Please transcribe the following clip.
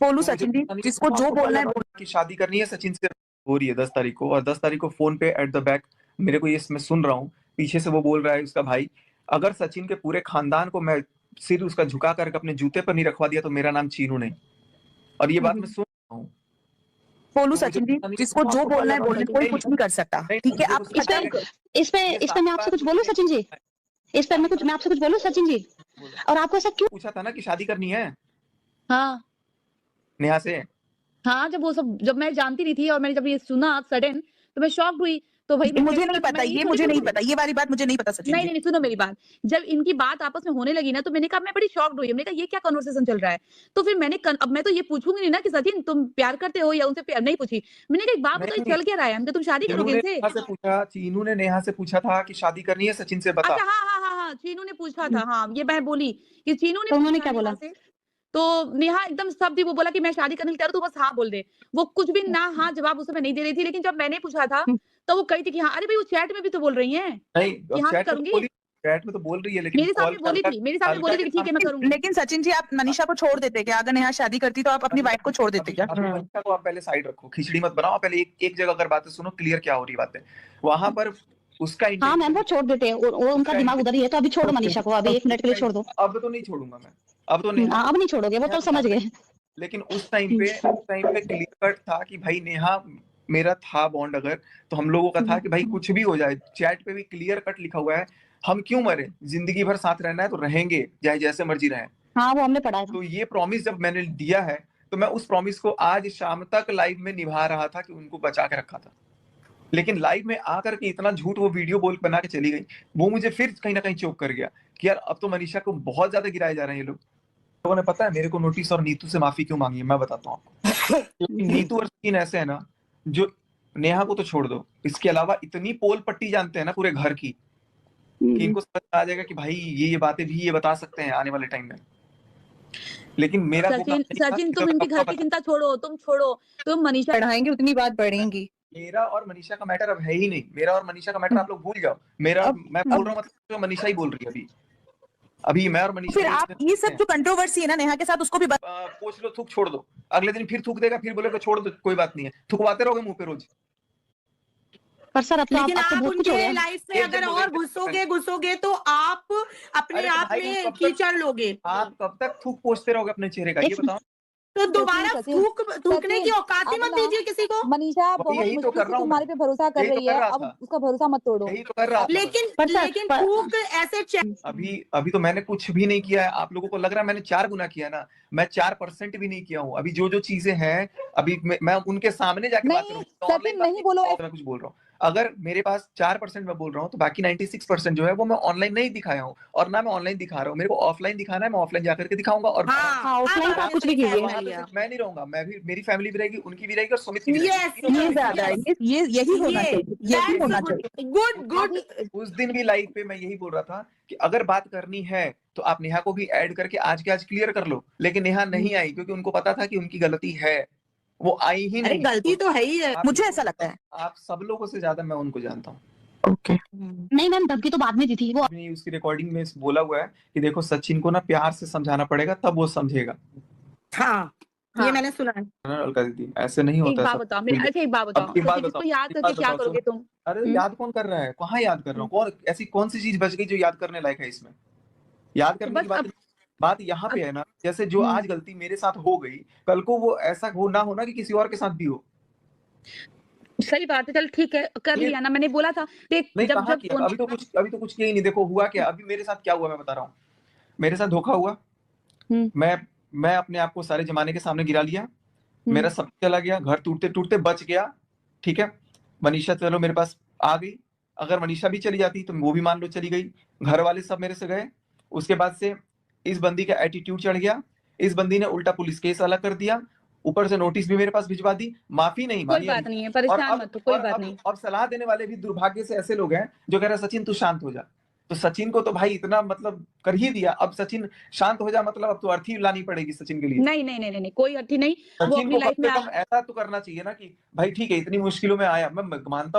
बोलूं तो मुझे सचिन जी, पता नहीं जिसको जो आपको बोलना है पता बोल। कि शादी करनी है सचिन से, हो रही है 10 तारीख को, और 10 तारीख को फोन पे एट द बैक मेरे को ये मैं सुन रहा हूँ, पीछे से वो बोल रहा है उसका भाई, अगर सचिन के पूरे खानदान को मैं सिर उसका झुका कर अपने जूते पर नहीं रखवा दिया तो मेरा नाम चीनू नहीं। और ये बात मैं सुन रहा हूँ। बोलू तो मुझे सचिन जी, पता नहीं जिसको जो आपको बोलना है पता बोलने, नहीं कोई नहीं कुछ नहीं कर सकता। नहीं, ठीक है, देखो आप इस पे ये इस पे इस पे मैं आपसे कुछ बोलूं सचिन जी, इस पे मैं आपसे कुछ बोलूं सचिन जी, और आपको ऐसा क्यों पूछा था ना कि शादी करनी है हाँ नेहा से। हाँ, जब मैं जानती नहीं थी और मैंने जब ये सुना सडन, तो मैं शॉक्ड हुई। तो भाई मुझे नहीं पता, ये मुझे नहीं पता, ये वाली बात मुझे नहीं पता सचिन नहीं, जी। नहीं, सुनो मेरी बात। जब इनकी बात आपस में होने लगी ना, तो मैंने कहा मैं बड़ी शॉक्ड हुई। मैंने कहा ये क्या कन्वर्सेशन चल रहा है? तो फिर अब मैं तो ये पूछूंगी नहीं ना कि सचिन तुम प्यार करते हो या उनसे प्यार नहीं पूछी। मैंने कहा एक बात बताओ, नहीं, चल क्या रहा है? हमको तुम शादी चीनू करोगे ने इनसे? नेहा से पूछा, चीनू ने नेहा से पूछा था कि शादी करनी है सचिन से, बता। अच्छा, हाँ, चीनू ने पूछा था। हाँ, ये मैं बोली कि चीनू ने तो उन्होंने पूछा क्या बोला? नेहा से। तो नेहा एकदम स्तब्ध थी, वो बोला कि मैं शादी करने के लिए तैयार हूँ, तू बस हाँ बोल दे। वो कुछ भी ना हाँ जवाब उस समय नहीं दे रही थी, लेकिन जब मैंने पूछा था, तो वो कही थी कि हाँ, अरे भाई वो चैट में भी तो बोल रही हैं नहीं, कि हाँ, मैं करूँगी। चैट में तो बोल रही है, लेकिन मेरे कॉल सामने बोली थी कि ठीक है मैं करूँगी। लेकिन सचिन जी, आप मनीषा को छोड़ देते क्या? अगर नेहा शादी करती तो आप अपनी वाइफ को छोड़ देते क्या? अभी मनीषा को आप पहले साइड रखो, खिचड़ी मत बनाओ, पहले एक जगह अगर बातें सुनो, क्लियर क्या हो रही बातें वहां पर। उसका हाँ मैम, वो छोड़ देते हैं, वो उनका दिमाग उधर ही है, तो अभी छोड़ो मनीषा को, अभी 1 मिनट के लिए छोड़ दो। अब तो नहीं छोड़ूंगा मैं, अब तो नेहा अब नहीं छोड़ोगे, वो तो समझ गए। लेकिन उस टाइम पे क्लियर कट था कि भाई नेहा मेरा था बॉन्ड, अगर तो हम लोगों का था कि भाई कुछ भी हो जाए, चैट पे भी क्लियर कट लिखा हुआ है, हम क्यों मरे, जिंदगी भर साथ रहना है तो रहेंगे, चाहे जैसे मर्जी रहे। हाँ, वो हमने पढ़ा था। तो ये प्रॉमिस जब मैंने दिया है, तो मैं उस प्रॉमिस को आज शाम तक लाइव में निभा रहा था कि उनको बचा के रखा था। लेकिन लाइव में आकर के इतना झूठ वो वीडियो बोल बना के चली गई, वो मुझे फिर कहीं ना कहीं चोक कर गया कि यार अब तो मनीषा को बहुत ज्यादा गिराए जा रहे हैं ये लोगों ने। पता है मेरे को नोटिस और नीतू से माफी क्यों मांगी है, मैं बताता हूँ आपको। क्योंकि नीतू और सचिन ऐसे है ना, जो नेहा को तो छोड़ दो, इसके अलावा इतनी पोल पट्टी जानते हैं ना पूरे घर की, कि इनको समझ आ जाएगा कि भाई ये बातें भी ये बता सकते हैं आने वाले टाइम में। लेकिन मेरा सचिन तुम इनके घर की चिंता छोड़ो, तुम मनीषा बढ़ाएंगे उतनी बात बढ़ेंगी। मेरा और मनीषा का मैटर अब है ही नहीं, मेरा और मनीषा का मैटर आप लोग भूल जाओ। मैं बोल रहा हूँ मतलब मनीषा ही बोल रही है अभी मैं और मनीषा। फिर आप ये सब जो कंट्रोवर्सी है ना नेहा के साथ, उसको भी पूछ लो, थूक छोड़ दो, अगले दिन फिर थूक देगा, फिर बोलेगा छोड़ दो, कोई बात नहीं है, थुकवाते रहोगे मुंह पे रोज। पर सर लेकिन आप उनके लाइफ में अगर और घुसोगे तो आप अपने आप में कीचड़ लोगे। आप कब तक थूक पोंछते रहोगे अपने चेहरे का, ये बताओ। तो दोबारा थूकने की औकात ही मत दीजिए किसी को। मनीषा बहुत मुश्किल से तुम्हारे पे भरोसा कर रही है, अब उसका भरोसा मत तोड़ो। यही तो कर रहा था। लेकिन थूक ऐसे अभी तो मैंने कुछ भी नहीं किया है, आप लोगों को लग रहा है मैंने 4 गुना किया ना, मैं 4% भी नहीं किया हूँ। अभी जो चीजें हैं, अभी मैं उनके सामने जाके बात करूँ, नहीं बोलो, मैं कुछ बोल रहा हूँ। अगर मेरे पास 4% मैं बोल रहा हूँ, तो बाकी 96% जो है वो मैं ऑनलाइन नहीं दिखाया हूँ, और ना मैं ऑनलाइन दिखा रहा हूँ। मेरे को ऑफलाइन दिखाना है, मैं ऑफलाइन जाकर के दिखाऊंगा। और ऑफलाइन का कुछ भी कीजिए, मैं नहीं रहूंगा, मैं भी, मेरी फैमिली भी रहेगी, उनकी भी रहेगी, और सुमित की भी रहेगी। ये ज्यादा है, ये यही होना चाहिए, यही होना चाहिए। गुड। उस दिन भी लाइव पे मैं यही बोल रहा था कि अगर बात करनी है तो आप नेहा को भी ऐड करके आज के आज क्लियर कर लो। लेकिन नेहा नहीं आई, क्योंकि उनको पता था कि उनकी गलती है, वो आई ही नहीं। गलती तो है ही है, मुझे ऐसा लगता है। आप सब लोगों से ज्यादा मैं उनको जानता हूँ। ओके नहीं मैम, धमकी तो बाद में दी थी वो। उसकी रिकॉर्डिंग में बोला हुआ है कि देखो सचिन को ना प्यार से समझाना पड़ेगा, तब वो समझेगा। हाँ, ये मैंने सुना है। अलका दीदी, ऐसे नहीं होता है। एक बात बताओ, इसको याद करके क्या करोगे तुम? अरे याद कौन कर रहा है, कहाँ याद कर रहा हूँ, ऐसी कौन सी चीज बच गई जो याद करने लायक है इसमें? याद करने की बात यहाँ पे है ना, जैसे जो आज गलती मेरे साथ हो गई, कल को वो ऐसा ना होना कि किसी और के साथ भी हो। सही बात है, चल ठीक है, कर लिया ना, मैंने बोला था। देख नहीं, कहाँ किया? अभी तो कुछ किया ही नहीं। देखो हुआ क्या, अभी मेरे साथ क्या हुआ मैं बता रहा हूँ। मेरे साथ धोखा हुआ, मैं अपने आप को सारे जमाने के सामने गिरा लिया, मेरा सब चला गया, घर टूटते टूटते बच गया, ठीक है। मनीषा चलो मेरे पास आ गई, अगर मनीषा भी चली जाती तो वो भी मान लो चली गई, घर वाले सब मेरे से गए। उसके बाद से इस बंदी का एटीट्यूड चढ़ गया, इस बंदी ने उल्टा पुलिस केस अलग कर दिया, ऊपर से नोटिस भी मेरे पास भिजवा दी, माफी नहीं मांगी। कोई बात नहीं है, परेशान मत हो, कोई बात नहीं। अब सलाह देने वाले भी दुर्भाग्य से ऐसे लोग हैं जो कह रहे हैं सचिन तू शांत हो जा। तो सचिन को तो भाई इतना मतलब कर ही दिया, अब सचिन शांत हो जा मतलब अब तो अर्थी लानी पड़ेगी सचिन के लिए। नहीं, कोई अर्थी नहीं। सचिन को कम से कम ऐसा तो करना चाहिए ना कि भाई ठीक है इतनी मुश्किलों में आया, मैं मानता हूँ